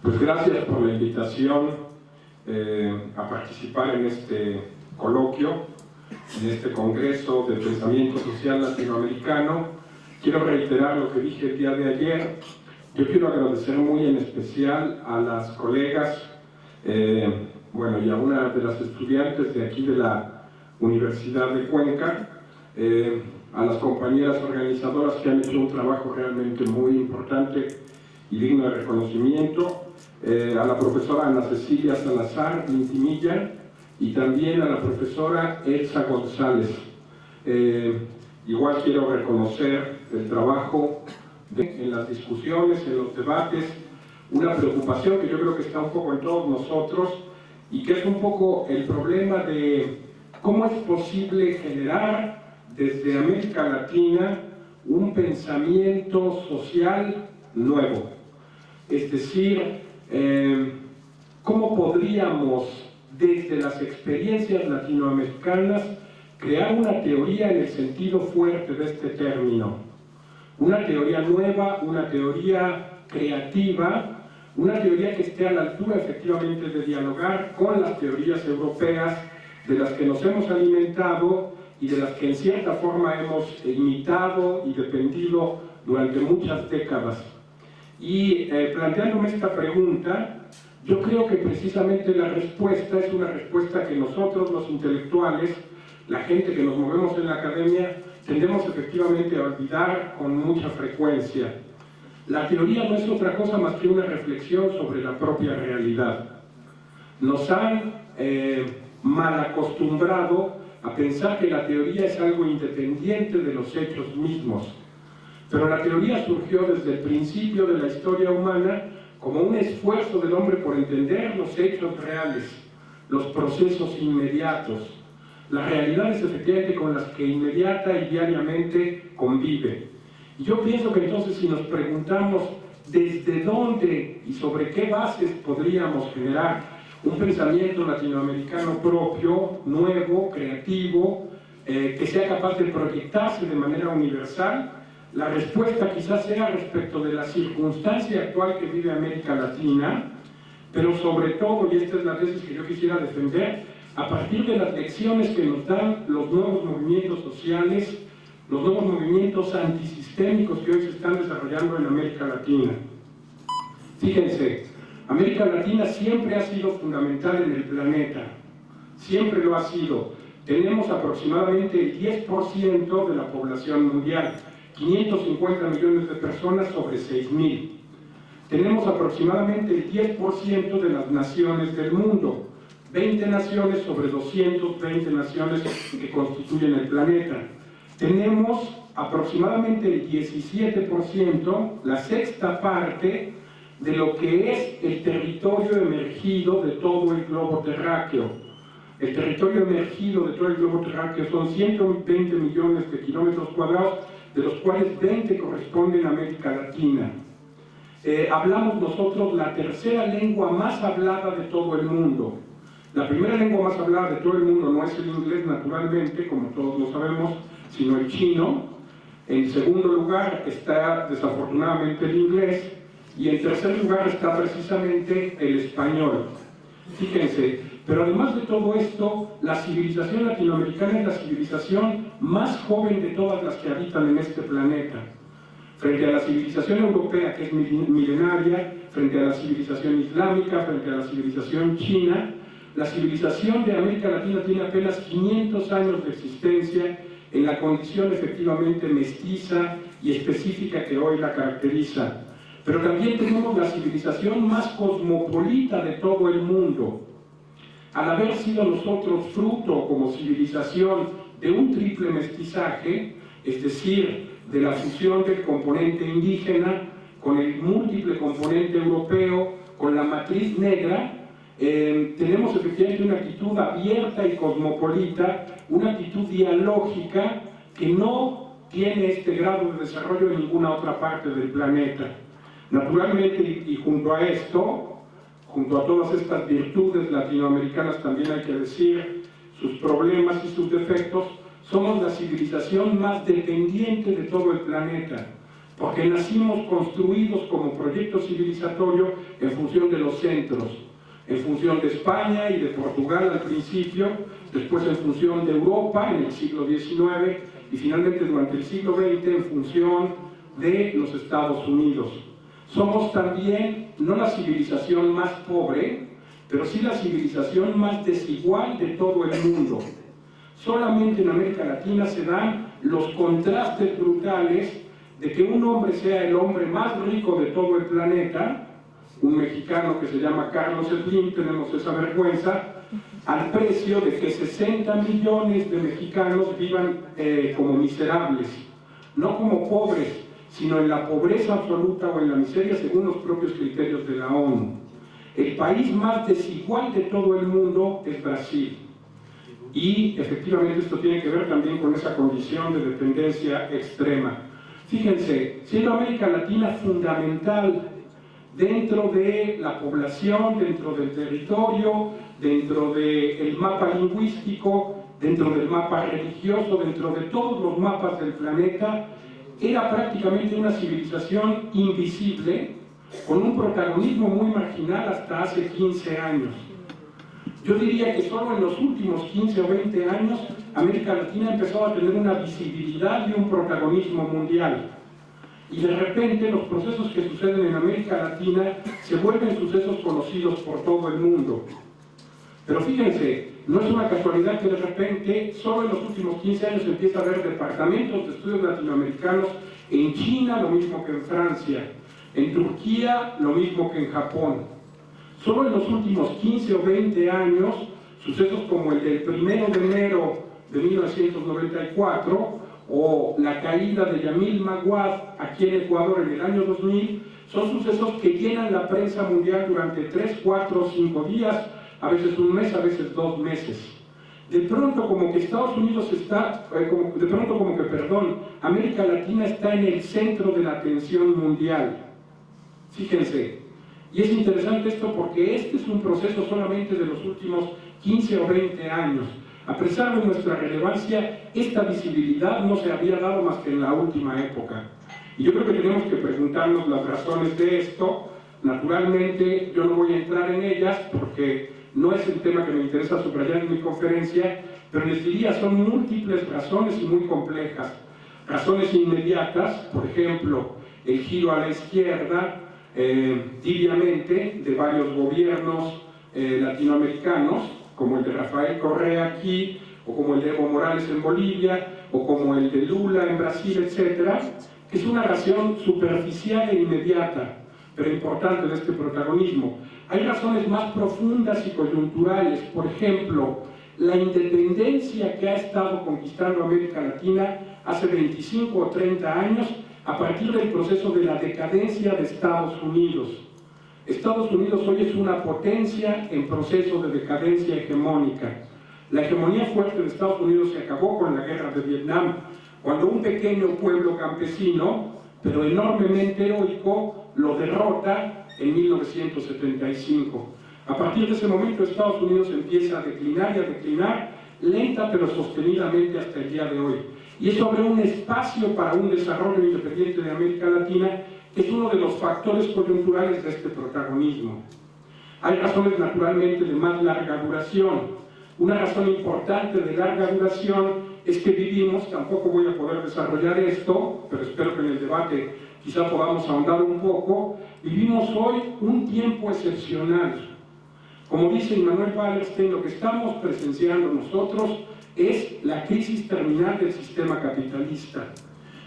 Pues gracias por la invitación a participar en este coloquio, en este Congreso de Pensamiento Social Latinoamericano. Quiero reiterar lo que dije el día de ayer. Yo quiero agradecer muy en especial a las colegas, y a una de las estudiantes de aquí de la Universidad de Cuenca, a las compañeras organizadoras que han hecho un trabajo realmente muy importante y digno de reconocimiento, a la profesora Ana Cecilia Salazar Intimilla y también a la profesora Elsa González. Igual quiero reconocer el trabajo en las discusiones, en los debates, una preocupación que yo creo que está un poco en todos nosotros y que es un poco el problema de cómo es posible generar desde América Latina un pensamiento social nuevo. Es decir, cómo podríamos desde las experiencias latinoamericanas crear una teoría en el sentido fuerte de este término. Una teoría nueva, una teoría creativa, una teoría que esté a la altura efectivamente de dialogar con las teorías europeas de las que nos hemos alimentado y de las que en cierta forma hemos imitado y dependido durante muchas décadas. Y planteándome esta pregunta, yo creo que precisamente la respuesta es una respuesta que nosotros los intelectuales, la gente que nos movemos en la academia, tendemos efectivamente a olvidar con mucha frecuencia. La teoría no es otra cosa más que una reflexión sobre la propia realidad. Nos han mal acostumbrado a pensar que la teoría es algo independiente de los hechos mismos. Pero la teoría surgió desde el principio de la historia humana como un esfuerzo del hombre por entender los hechos reales, los procesos inmediatos, las realidades efectivamente con las que inmediata y diariamente convive. Y yo pienso que entonces si nos preguntamos desde dónde y sobre qué bases podríamos generar un pensamiento latinoamericano propio, nuevo, creativo, que sea capaz de proyectarse de manera universal, la respuesta quizás sea respecto de la circunstancia actual que vive América Latina, pero sobre todo, y esta es la tesis que yo quisiera defender, a partir de las lecciones que nos dan los nuevos movimientos sociales, los nuevos movimientos antisistémicos que hoy se están desarrollando en América Latina. Fíjense, América Latina siempre ha sido fundamental en el planeta, siempre lo ha sido. Tenemos aproximadamente el 10% de la población mundial, 550 millones de personas sobre 6.000. Tenemos aproximadamente el 10% de las naciones del mundo, 20 naciones sobre 220 naciones que constituyen el planeta. Tenemos aproximadamente el 17%, la sexta parte, de lo que es el territorio emergido de todo el globo terráqueo. El territorio emergido de todo el globo terráqueo son 120 millones de kilómetros cuadrados, de los cuales 20 corresponden a América Latina. Hablamos nosotros la tercera lengua más hablada de todo el mundo. La primera lengua más hablada de todo el mundo no es el inglés, naturalmente, como todos lo sabemos, sino el chino. En segundo lugar está desafortunadamente el inglés y en tercer lugar está precisamente el español. Fíjense, pero además de todo esto, la civilización latinoamericana es la civilización más joven de todas las que habitan en este planeta. Frente a la civilización europea, que es milenaria, frente a la civilización islámica, frente a la civilización china, la civilización de América Latina tiene apenas 500 años de existencia en la condición efectivamente mestiza y específica que hoy la caracteriza. Pero también tenemos la civilización más cosmopolita de todo el mundo. Al haber sido nosotros fruto como civilización de un triple mestizaje, es decir, de la fusión del componente indígena con el múltiple componente europeo, con la matriz negra, tenemos efectivamente una actitud abierta y cosmopolita, una actitud dialógica que no tiene este grado de desarrollo en ninguna otra parte del planeta. Naturalmente, y junto a esto, junto a todas estas virtudes latinoamericanas, también hay que decir sus problemas y sus defectos, somos la civilización más dependiente de todo el planeta. porque nacimos construidos como proyecto civilizatorio en función de los centros, en función de España y de Portugal al principio, después en función de Europa en el siglo XIX y finalmente durante el siglo XX en función de los Estados Unidos. Somos también no la civilización más pobre, pero sí la civilización más desigual de todo el mundo. Solamente en América Latina se dan los contrastes brutales de que un hombre sea el hombre más rico de todo el planeta, un mexicano que se llama Carlos Slim, tenemos esa vergüenza, al precio de que 60 millones de mexicanos vivan como miserables, no como pobres, sino en la pobreza absoluta o en la miseria según los propios criterios de la ONU. El país más desigual de todo el mundo es Brasil. Y efectivamente esto tiene que ver también con esa condición de dependencia extrema. Fíjense, siendo América Latina fundamental dentro de la población, dentro del territorio, dentro del mapa lingüístico, dentro del mapa religioso, dentro de todos los mapas del planeta, era prácticamente una civilización invisible, con un protagonismo muy marginal hasta hace 15 años. Yo diría que solo en los últimos 15 o 20 años América Latina empezó a tener una visibilidad y un protagonismo mundial. Y de repente los procesos que suceden en América Latina se vuelven sucesos conocidos por todo el mundo. Pero fíjense, no es una casualidad que de repente, solo en los últimos 15 años empieza a haber departamentos de estudios latinoamericanos en China, lo mismo que en Francia, en Turquía, lo mismo que en Japón. Solo en los últimos 15 o 20 años, sucesos como el del 1 de enero de 1994 o la caída de Yamil Maguad aquí en Ecuador en el año 2000, son sucesos que llenan la prensa mundial durante 3, 4, 5 días, a veces un mes, a veces 2 meses. De pronto como que Estados Unidos está, América Latina está en el centro de la atención mundial. Fíjense, y es interesante esto porque este es un proceso solamente de los últimos 15 o 20 años. A pesar de nuestra relevancia, esta visibilidad no se había dado más que en la última época. Y yo creo que tenemos que preguntarnos las razones de esto. Naturalmente, yo no voy a entrar en ellas porque no es el tema que me interesa subrayar en mi conferencia, pero les diría, son múltiples razones y muy complejas. Razones inmediatas, por ejemplo, el giro a la izquierda, tibiamente, de varios gobiernos latinoamericanos, como el de Rafael Correa aquí, o como el de Evo Morales en Bolivia, o como el de Lula en Brasil, etcétera, que es una razón superficial e inmediata, pero importante de este protagonismo. Hay razones más profundas y coyunturales, por ejemplo, la independencia que ha estado conquistando América Latina hace 25 o 30 años a partir del proceso de la decadencia de Estados Unidos. Estados Unidos hoy es una potencia en proceso de decadencia hegemónica. La hegemonía fuerte de Estados Unidos se acabó con la guerra de Vietnam, cuando un pequeño pueblo campesino, pero enormemente heroico, lo derrota en 1975. A partir de ese momento Estados Unidos empieza a declinar y a declinar, lenta pero sostenidamente hasta el día de hoy. Y eso abre un espacio para un desarrollo independiente de América Latina, que es uno de los factores coyunturales de este protagonismo. Hay razones naturalmente de más larga duración. Una razón importante de larga duración es que vivimos, tampoco voy a poder desarrollar esto, pero espero que en el debate quizá podamos ahondar un poco, vivimos hoy un tiempo excepcional. Como dice Immanuel Wallerstein, lo que estamos presenciando nosotros es la crisis terminal del sistema capitalista.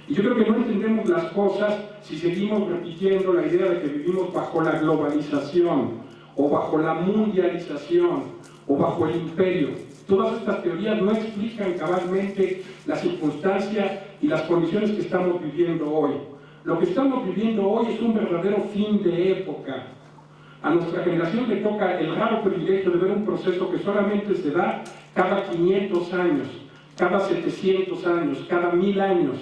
Y yo creo que no entendemos las cosas si seguimos repitiendo la idea de que vivimos bajo la globalización, o bajo la mundialización, o bajo el imperio. Todas estas teorías no explican cabalmente la circunstancia y las condiciones que estamos viviendo hoy. Lo que estamos viviendo hoy es un verdadero fin de época. A nuestra generación le toca el raro privilegio de ver un proceso que solamente se da cada 500 años, cada 700 años, cada 1000 años.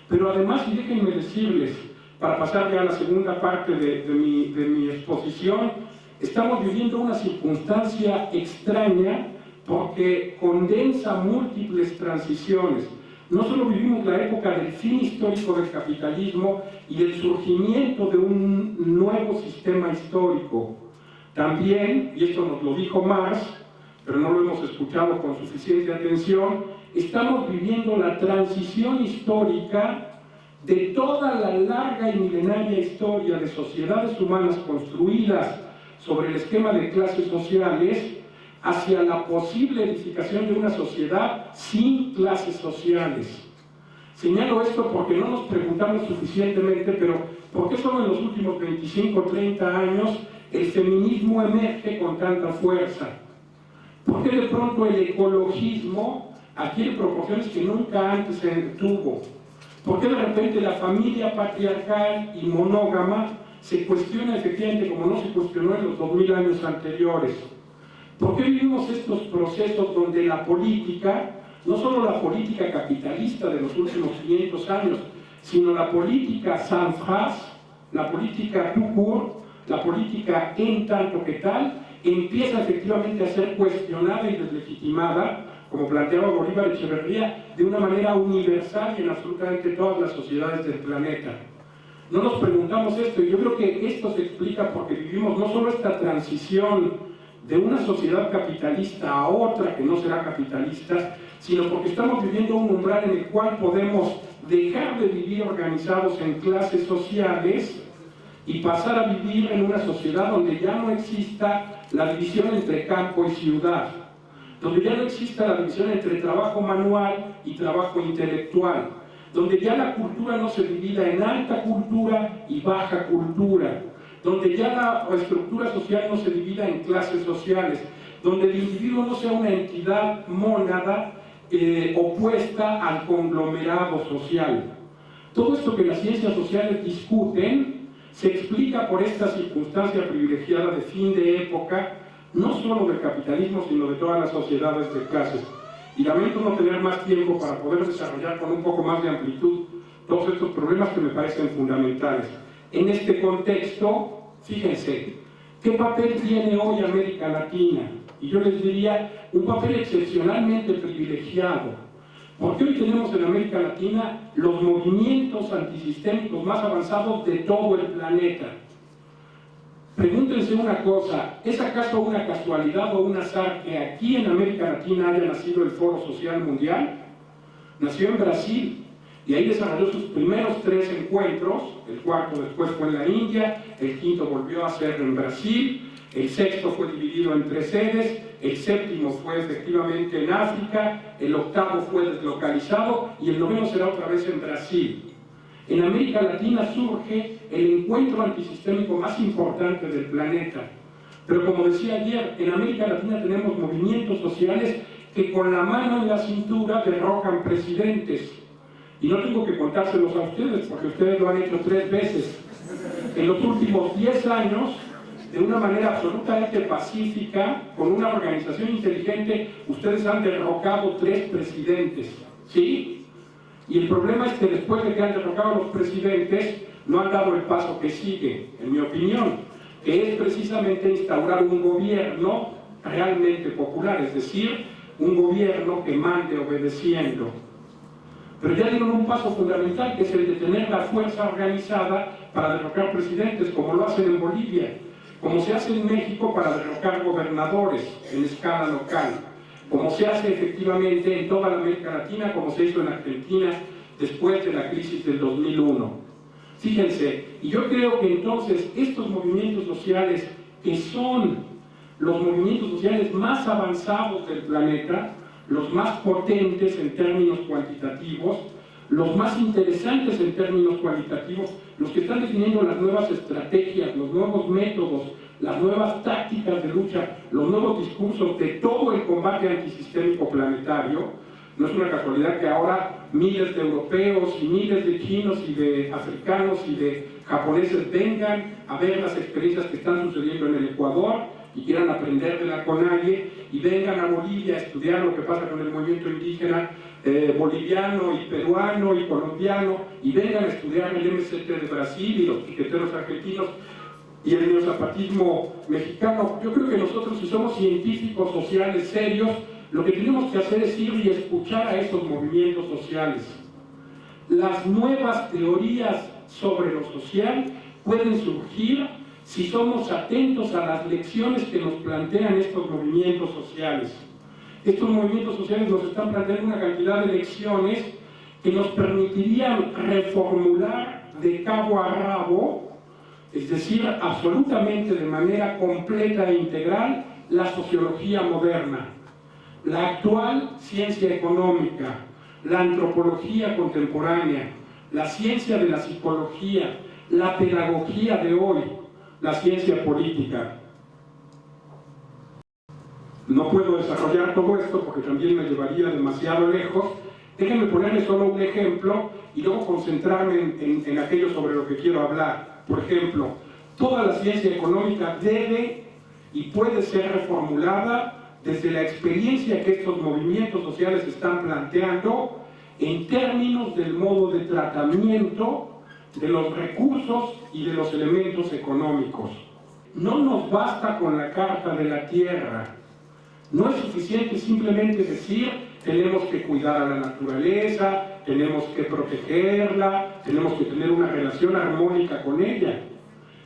Pero además, y déjenme decirles, para pasar ya a la segunda parte de mi exposición, estamos viviendo una circunstancia extraña porque condensa múltiples transiciones. no solo vivimos la época del fin histórico del capitalismo y del surgimiento de un nuevo sistema histórico, también, y esto nos lo dijo Marx, pero no lo hemos escuchado con suficiente atención, estamos viviendo la transición histórica de toda la larga y milenaria historia de sociedades humanas construidas sobre el esquema de clases sociales hacia la posible edificación de una sociedad sin clases sociales. Señalo esto porque no nos preguntamos suficientemente, pero ¿por qué solo en los últimos 25 o 30 años el feminismo emerge con tanta fuerza? ¿Por qué de pronto el ecologismo adquiere proporciones que nunca antes se tuvo? ¿Por qué de repente la familia patriarcal y monógama se cuestiona efectivamente como no se cuestionó en los 2000 años anteriores? ¿Por qué vivimos estos procesos donde la política, no solo la política capitalista de los últimos 500 años, sino la política sans phrase, la política tout court, la política en tanto que tal, empieza efectivamente a ser cuestionada y deslegitimada, como planteaba Bolívar Echeverría, de una manera universal y en absolutamente todas las sociedades del planeta? No nos preguntamos esto, y yo creo que esto se explica porque vivimos no solo esta transición de una sociedad capitalista a otra que no será capitalista, sino porque estamos viviendo un umbral en el cual podemos dejar de vivir organizados en clases sociales y pasar a vivir en una sociedad donde ya no exista la división entre campo y ciudad, donde ya no exista la división entre trabajo manual y trabajo intelectual, donde ya la cultura no se divida en alta cultura y baja cultura, donde ya la estructura social no se divida en clases sociales, donde el individuo no sea una entidad mónada opuesta al conglomerado social. Todo esto que las ciencias sociales discuten se explica por esta circunstancia privilegiada de fin de época, no solo del capitalismo, sino de todas las sociedades de clases. Y lamento no tener más tiempo para poder desarrollar con un poco más de amplitud todos estos problemas que me parecen fundamentales. En este contexto, fíjense, ¿qué papel tiene hoy América Latina? Y yo les diría, un papel excepcionalmente privilegiado, porque hoy tenemos en América Latina los movimientos antisistémicos más avanzados de todo el planeta. Pregúntense una cosa, ¿es acaso una casualidad o un azar que aquí en América Latina haya nacido el Foro Social Mundial? Nació en Brasil, y ahí desarrolló sus primeros 3 encuentros, el cuarto después fue en la India, el quinto volvió a ser en Brasil, el sexto fue dividido en 3 sedes, el séptimo fue efectivamente en África, el octavo fue deslocalizado y el noveno será otra vez en Brasil. En América Latina surge el encuentro antisistémico más importante del planeta. Pero como decía ayer, en América Latina tenemos movimientos sociales que con la mano en la cintura derrocan presidentes. Y no tengo que contárselos a ustedes, porque ustedes lo han hecho 3 veces. En los últimos 10 años, de una manera absolutamente pacífica, con una organización inteligente, ustedes han derrocado 3 presidentes. ¿Sí? Y el problema es que después de que han derrocado a los presidentes, no han dado el paso que sigue, en mi opinión, que es precisamente instaurar un gobierno realmente popular, es decir, un gobierno que mande obedeciendo. Pero ya dieron un paso fundamental, que es el de tener la fuerza organizada para derrocar presidentes, como lo hacen en Bolivia, como se hace en México para derrocar gobernadores en escala local, como se hace efectivamente en toda la América Latina, como se hizo en Argentina después de la crisis del 2001. Fíjense, y yo creo que entonces estos movimientos sociales, que son los movimientos sociales más avanzados del planeta, los más potentes en términos cuantitativos, los más interesantes en términos cualitativos, los que están definiendo las nuevas estrategias, los nuevos métodos, las nuevas tácticas de lucha, los nuevos discursos de todo el combate antisistémico planetario. No es una casualidad que ahora miles de europeos y miles de chinos y de africanos y de japoneses vengan a ver las experiencias que están sucediendo en el Ecuador y quieran aprender de la CONAIE y vengan a Bolivia a estudiar lo que pasa con el movimiento indígena boliviano y peruano y colombiano, y vengan a estudiar el MST de Brasil y los piqueteros argentinos y el neozapatismo mexicano. Yo creo que nosotros, si somos científicos sociales serios, Lo que tenemos que hacer es ir y escuchar a esos movimientos sociales. Las nuevas teorías sobre lo social pueden surgir si somos atentos a las lecciones que nos plantean estos movimientos sociales. Estos movimientos sociales nos están planteando una cantidad de lecciones que nos permitirían reformular de cabo a rabo, es decir, absolutamente de manera completa e integral, la sociología moderna, la actual ciencia económica, la antropología contemporánea, la ciencia de la psicología, la pedagogía de hoy, la ciencia política. No puedo desarrollar todo esto porque también me llevaría demasiado lejos. Déjenme ponerles solo un ejemplo y luego concentrarme en aquello sobre lo que quiero hablar. Por ejemplo, toda la ciencia económica debe y puede ser reformulada desde la experiencia que estos movimientos sociales están planteando en términos del modo de tratamiento de los recursos y de los elementos económicos. No nos basta con la Carta de la Tierra. No es suficiente simplemente decir tenemos que cuidar a la naturaleza, tenemos que protegerla, tenemos que tener una relación armónica con ella.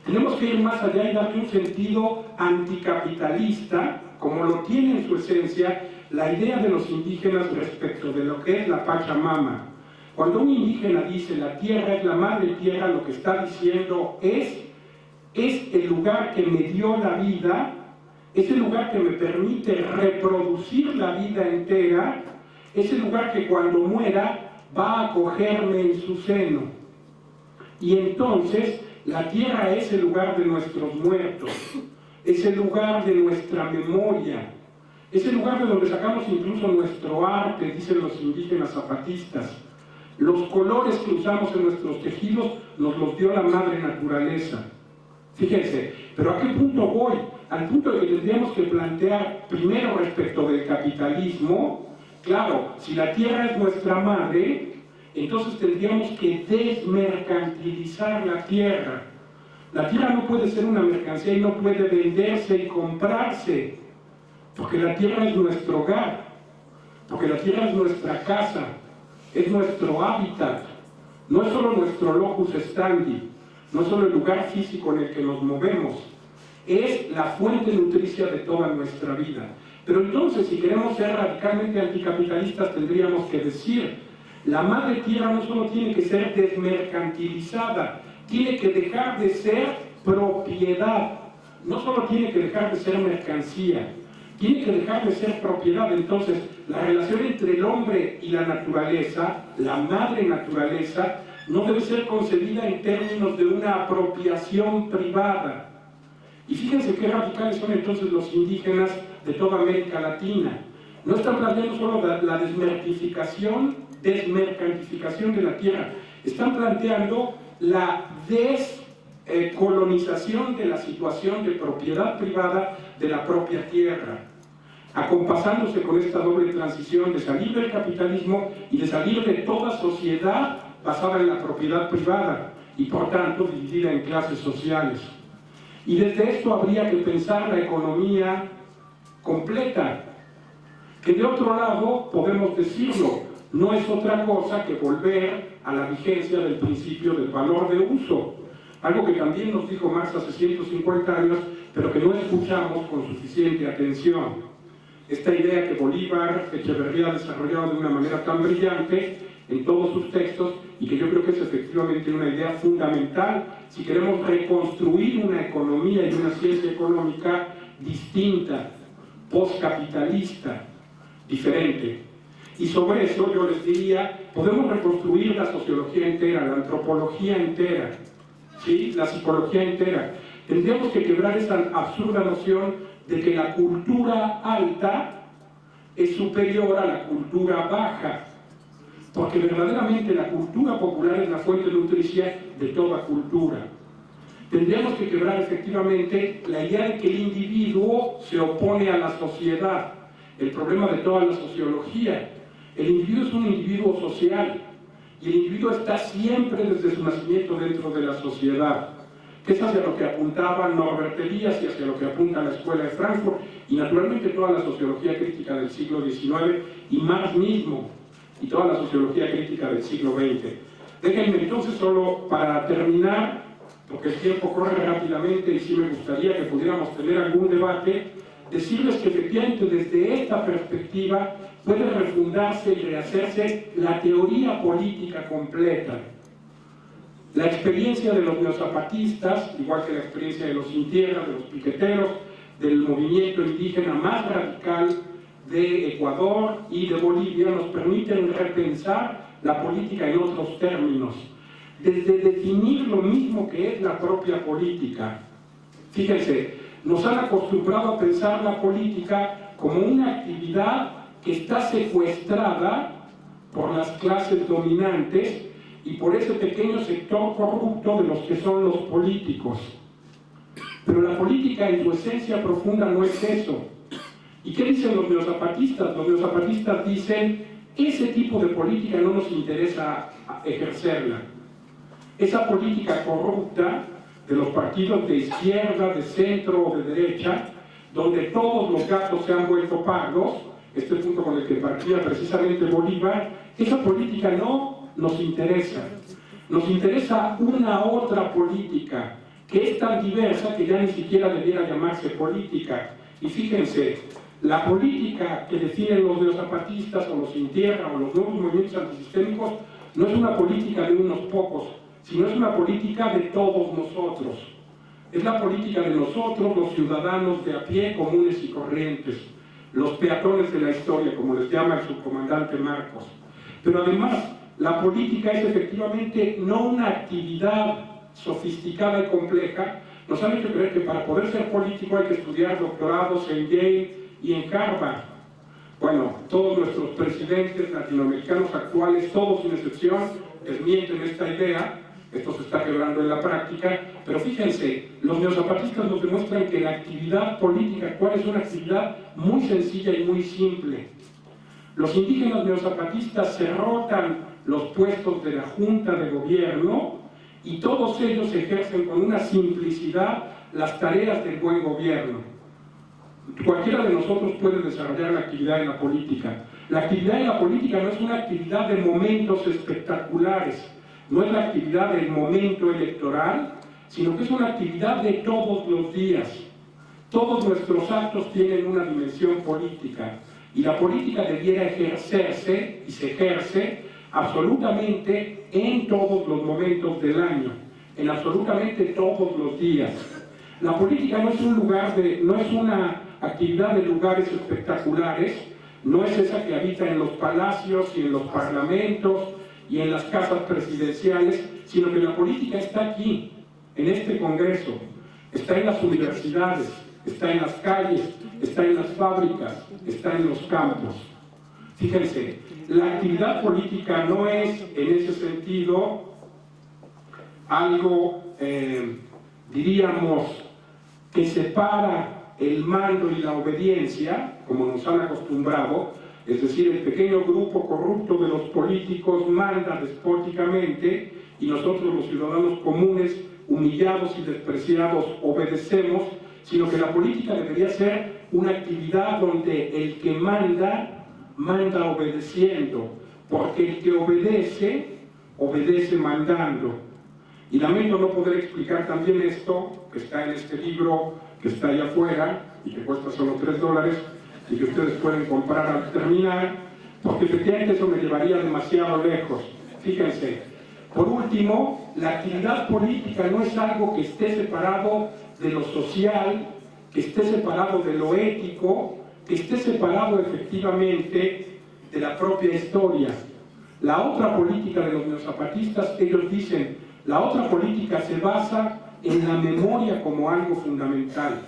Tenemos que ir más allá y darle un sentido anticapitalista, como lo tiene en su esencia la idea de los indígenas respecto de lo que es la Pachamama. Cuando un indígena dice la tierra es la madre tierra, lo que está diciendo es el lugar que me dio la vida, es el lugar que me permite reproducir la vida entera, es el lugar que cuando muera va a acogerme en su seno. Y entonces la tierra es el lugar de nuestros muertos, es el lugar de nuestra memoria, es el lugar de donde sacamos incluso nuestro arte, dicen los indígenas zapatistas. Los colores que usamos en nuestros tejidos nos los dio la madre naturaleza. Fíjense, pero ¿a qué punto voy? Al punto de que tendríamos que plantear primero respecto del capitalismo. Claro, si la tierra es nuestra madre, entonces tendríamos que desmercantilizar la tierra. La tierra no puede ser una mercancía y no puede venderse y comprarse, porque la tierra es nuestro hogar, porque la tierra es nuestra casa, es nuestro hábitat, no es solo nuestro locus standi, no es solo el lugar físico en el que nos movemos, es la fuente nutricia de toda nuestra vida. Pero entonces, si queremos ser radicalmente anticapitalistas, tendríamos que decir, la madre tierra no solo tiene que ser desmercantilizada, tiene que dejar de ser propiedad, no solo tiene que dejar de ser mercancía, tiene que dejar de ser propiedad. Entonces, la relación entre el hombre y la naturaleza, la madre naturaleza, no debe ser concebida en términos de una apropiación privada. Y fíjense qué radicales son entonces los indígenas de toda América Latina. No están planteando solo la desmercantificación de la tierra, están planteando la descolonización de la situación de propiedad privada de la propia tierra, acompasándose con esta doble transición de salir del capitalismo y de salir de toda sociedad basada en la propiedad privada y por tanto dividida en clases sociales. Y desde esto habría que pensar la economía completa, que de otro lado podemos decirlo, no es otra cosa que volver a la vigencia del principio del valor de uso, algo que también nos dijo Marx hace 150 años, pero que no escuchamos con suficiente atención. Esta idea que Bolívar Echeverría ha desarrollado de una manera tan brillante en todos sus textos y que yo creo que es efectivamente una idea fundamental si queremos reconstruir una economía y una ciencia económica distinta, postcapitalista, diferente. Y sobre eso yo les diría, podemos reconstruir la sociología entera, la antropología entera, ¿sí? La psicología entera. Tendríamos que quebrar esa absurda noción de que la cultura alta es superior a la cultura baja, porque verdaderamente la cultura popular es la fuente nutricia de toda cultura. Tendríamos que quebrar efectivamente la idea de que el individuo se opone a la sociedad, el problema de toda la sociología. El individuo es un individuo social y el individuo está siempre desde su nacimiento dentro de la sociedad. que es hacia lo que apuntaba Norbert Elias y hacia lo que apunta la Escuela de Frankfurt, y naturalmente toda la sociología crítica del siglo XIX, y Marx mismo, y toda la sociología crítica del siglo XX. Déjenme entonces, solo para terminar, porque el tiempo corre rápidamente y sí me gustaría que pudiéramos tener algún debate, decirles que efectivamente desde esta perspectiva puede refundarse y rehacerse la teoría política completa. La experiencia de los neozapatistas, igual que la experiencia de los sin tierra, de los piqueteros, del movimiento indígena más radical de Ecuador y de Bolivia, nos permiten repensar la política en otros términos, desde definir lo mismo que es la propia política. Fíjense, nos han acostumbrado a pensar la política como una actividad que está secuestrada por las clases dominantes y por ese pequeño sector corrupto de los que son los políticos. Pero la política en su esencia profunda no es eso. ¿Y qué dicen los neozapatistas? Los neozapatistas dicen, ese tipo de política no nos interesa ejercerla. Esa política corrupta de los partidos de izquierda, de centro o de derecha, donde todos los gatos se han vuelto pardos, este punto con el que partía precisamente Bolívar, esa política no nos interesa. Nos interesa una otra política, que es tan diversa que ya ni siquiera debiera llamarse política. Y fíjense, la política que definen los neozapatistas o los sin tierra o los nuevos movimientos antisistémicos no es una política de unos pocos, sino es una política de todos nosotros. Es la política de nosotros, los ciudadanos de a pie, comunes y corrientes, los peatones de la historia, como les llama el subcomandante Marcos. Pero además, la política es efectivamente no una actividad sofisticada y compleja. Nos han hecho creer que para poder ser político hay que estudiar doctorados en Yale y en Harvard. Bueno, todos nuestros presidentes latinoamericanos actuales, todos sin excepción, desmienten esta idea. Esto se está quebrando en la práctica, pero fíjense, los neozapatistas nos demuestran que la actividad política actual es una actividad muy sencilla y muy simple. Los indígenas neozapatistas se rotan los puestos de la Junta de Gobierno y todos ellos ejercen con una simplicidad las tareas del buen gobierno. Cualquiera de nosotros puede desarrollar la actividad en la política. La actividad en la política no es una actividad de momentos espectaculares, no es la actividad del momento electoral, sino que es una actividad de todos los días. Todos nuestros actos tienen una dimensión política y la política debiera ejercerse y se ejerce absolutamente en todos los momentos del año, en absolutamente todos los días. La política no es un lugar no es una actividad de lugares espectaculares, no es esa que habita en los palacios y en los parlamentos y en las casas presidenciales, sino que la política está aquí, en este Congreso, está en las universidades, está en las calles, está en las fábricas, está en los campos. Fíjense, la actividad política no es, en ese sentido, algo, diríamos, que separa el mando y la obediencia, como nos han acostumbrado. Es decir, el pequeño grupo corrupto de los políticos manda despóticamente y nosotros los ciudadanos comunes, humillados y despreciados, obedecemos, sino que la política debería ser una actividad donde el que manda, manda obedeciendo, porque el que obedece, obedece mandando. Y lamento no poder explicar también esto, que está en este libro, que está allá afuera, y que cuesta solo $3, y que ustedes pueden comprar al terminar, porque efectivamente eso me llevaría demasiado lejos. Fíjense, por último, la actividad política no es algo que esté separado de lo social, que esté separado de lo ético, que esté separado efectivamente de la propia historia. La otra política de los neozapatistas, ellos dicen, la otra política se basa en la memoria como algo fundamental.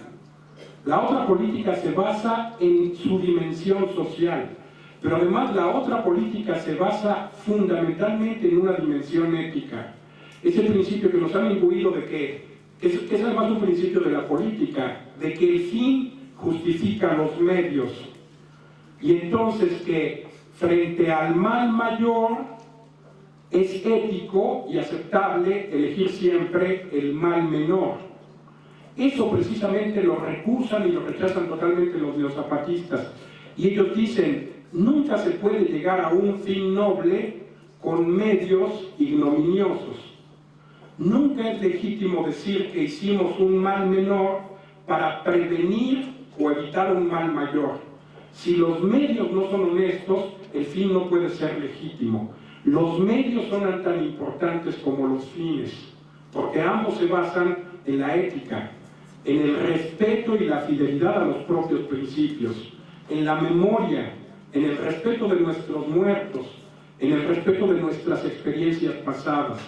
La otra política se basa en su dimensión social, pero además la otra política se basa fundamentalmente en una dimensión ética. Ese principio que nos han imbuido de que es además un principio de la política, de que el fin justifica los medios, y entonces que frente al mal mayor es ético y aceptable elegir siempre el mal menor. Eso precisamente lo recusan y lo rechazan totalmente los neozapatistas. Y ellos dicen, nunca se puede llegar a un fin noble con medios ignominiosos. Nunca es legítimo decir que hicimos un mal menor para prevenir o evitar un mal mayor. Si los medios no son honestos, el fin no puede ser legítimo. Los medios son tan importantes como los fines, porque ambos se basan en la ética, en el respeto y la fidelidad a los propios principios, en la memoria, en el respeto de nuestros muertos, en el respeto de nuestras experiencias pasadas,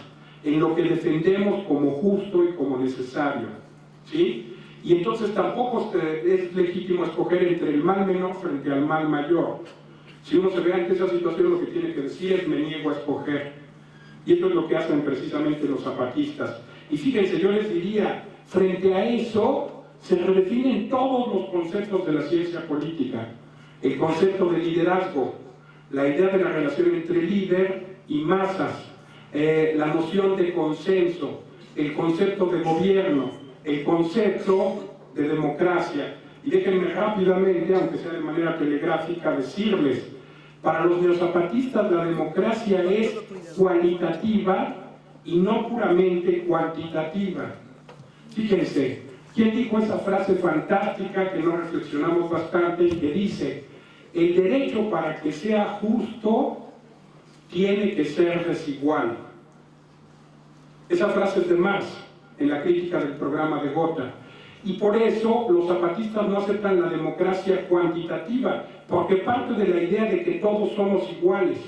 en lo que defendemos como justo y como necesario, ¿sí? Y entonces tampoco es legítimo escoger entre el mal menor frente al mal mayor. Si uno se ve ante esa situación, lo que tiene que decir es me niego a escoger. Y esto es lo que hacen precisamente los zapatistas. Y fíjense, yo les diría, frente a eso se redefinen todos los conceptos de la ciencia política. El concepto de liderazgo, la idea de la relación entre líder y masas, la noción de consenso, el concepto de gobierno, el concepto de democracia. Y déjenme rápidamente, aunque sea de manera telegráfica, decirles, para los neozapatistas la democracia es cualitativa y no puramente cuantitativa. Fíjense, ¿quién dijo esa frase fantástica que nos reflexionamos bastante y que dice, el derecho para que sea justo tiene que ser desigual? Esa frase es de Marx, en la crítica del programa de Gotha. Y por eso los zapatistas no aceptan la democracia cuantitativa, porque parte de la idea de que todos somos iguales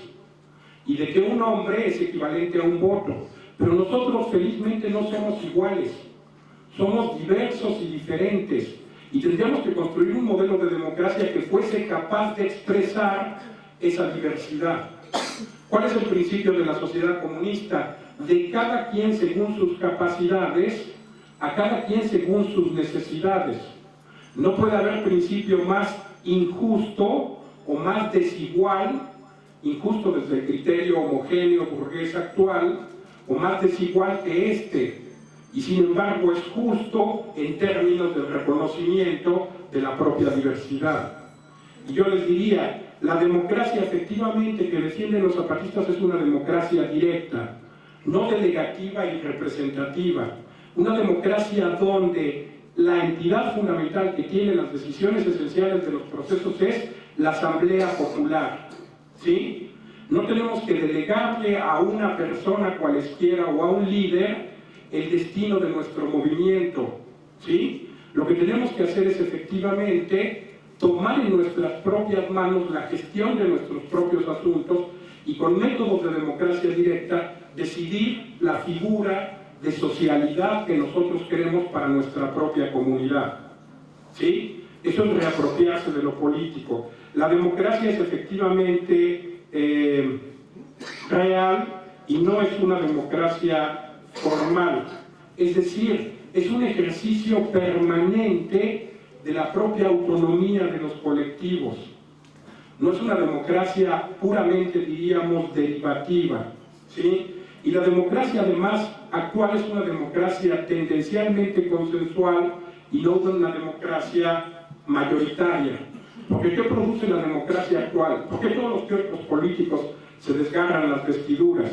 y de que un hombre es equivalente a un voto. Pero nosotros felizmente no somos iguales, somos diversos y diferentes, y tendríamos que construir un modelo de democracia que fuese capaz de expresar esa diversidad. ¿Cuál es el principio de la sociedad comunista? De cada quien según sus capacidades, a cada quien según sus necesidades. No puede haber principio más injusto o más desigual, injusto desde el criterio homogéneo burgués actual, o más desigual que este, y sin embargo es justo en términos del reconocimiento de la propia diversidad. Y yo les diría, la democracia efectivamente que defienden los zapatistas es una democracia directa, no delegativa y representativa. Una democracia donde la entidad fundamental que tiene las decisiones esenciales de los procesos es la Asamblea Popular, ¿sí? No tenemos que delegarle a una persona cualesquiera o a un líder el destino de nuestro movimiento, ¿sí? Lo que tenemos que hacer es efectivamente tomar en nuestras propias manos la gestión de nuestros propios asuntos y con métodos de democracia directa decidir la figura de socialidad que nosotros queremos para nuestra propia comunidad, ¿sí? Eso es reapropiarse de lo político. La democracia es efectivamente real y no es una democracia formal, es decir, es un ejercicio permanente de la propia autonomía de los colectivos. No es una democracia puramente, diríamos, derivativa, ¿sí? Y la democracia, además, actual es una democracia tendencialmente consensual y no una democracia mayoritaria. Porque ¿qué produce la democracia actual? Porque todos los teóricos políticos se desgarran las vestiduras.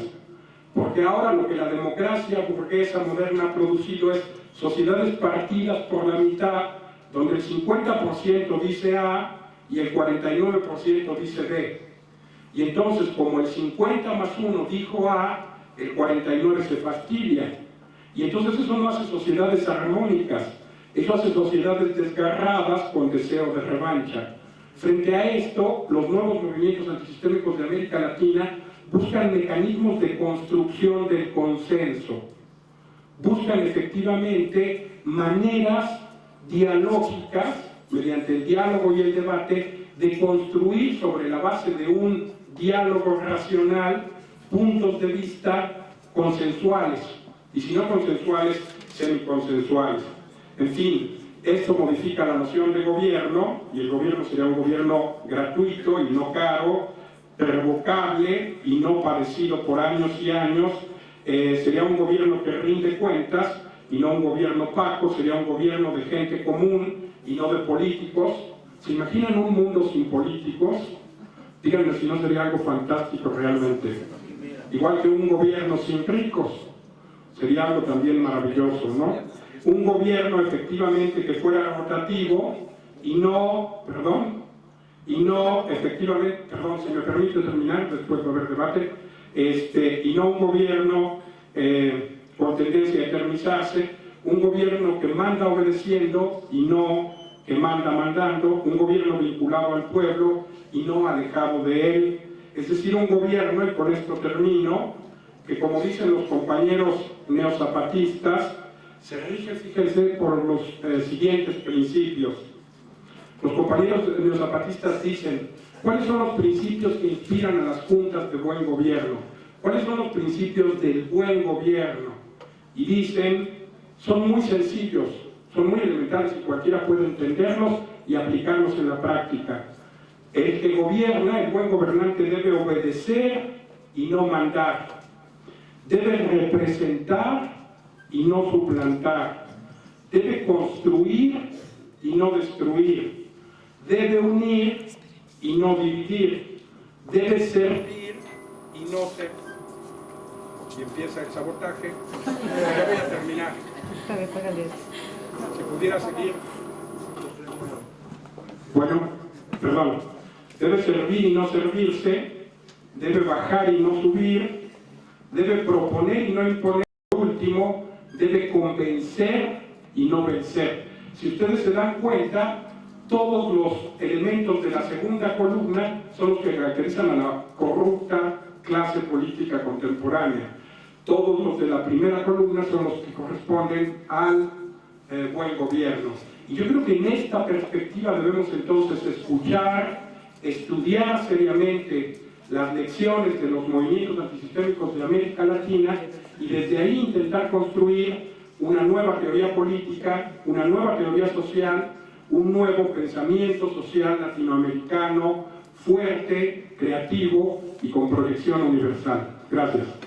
Porque ahora lo que la democracia burguesa moderna ha producido es sociedades partidas por la mitad, donde el 50% dice A y el 49% dice B. Y entonces, como el 50 más 1 dijo A, el 49 se fastidia. Y entonces eso no hace sociedades armónicas, eso hace sociedades desgarradas con deseo de revancha. Frente a esto, los nuevos movimientos antisistémicos de América Latina buscan mecanismos de construcción del consenso, buscan efectivamente maneras dialógicas, mediante el diálogo y el debate, de construir sobre la base de un diálogo racional puntos de vista consensuales, y si no consensuales, semiconsensuales. En fin, esto modifica la noción de gobierno, y el gobierno sería un gobierno gratuito y no caro, revocable y no padecido por años y años, sería un gobierno que rinde cuentas y no un gobierno opaco, sería un gobierno de gente común y no de políticos. ¿Se imaginan un mundo sin políticos? Díganme si no sería algo fantástico realmente. Igual que un gobierno sin ricos, sería algo también maravilloso, ¿no? Un gobierno efectivamente que fuera rotativo y no, efectivamente, si me permite terminar, después va a haber debate, y no un gobierno con tendencia a eternizarse, un gobierno que manda obedeciendo y no que manda mandando, un gobierno vinculado al pueblo y no alejado de él, es decir, un gobierno, y con esto termino, que como dicen los compañeros neozapatistas, se rige, fíjense, por los siguientes principios. Los compañeros neozapatistas dicen, ¿cuáles son los principios que inspiran a las juntas de buen gobierno? ¿Cuáles son los principios del buen gobierno? Y dicen, son muy sencillos, son muy elementales y cualquiera puede entenderlos y aplicarlos en la práctica. El que gobierna, el buen gobernante, debe obedecer y no mandar. Debe representar y no suplantar. Debe construir y no destruir. Debe unir y no dividir. Debe servir y no ser. Y empieza el sabotaje. Ya voy a terminar. Si pudiera seguir. Bueno, perdón. Debe servir y no servirse. Debe bajar y no subir. Debe proponer y no imponer. Por último, debe convencer y no vencer. Si ustedes se dan cuenta, todos los elementos de la segunda columna son los que caracterizan a la corrupta clase política contemporánea. Todos los de la primera columna son los que corresponden al buen gobierno. Y yo creo que en esta perspectiva debemos entonces escuchar, estudiar seriamente las lecciones de los movimientos antisistémicos de América Latina y desde ahí intentar construir una nueva teoría política, una nueva teoría social, un nuevo pensamiento social latinoamericano fuerte, creativo y con proyección universal. Gracias.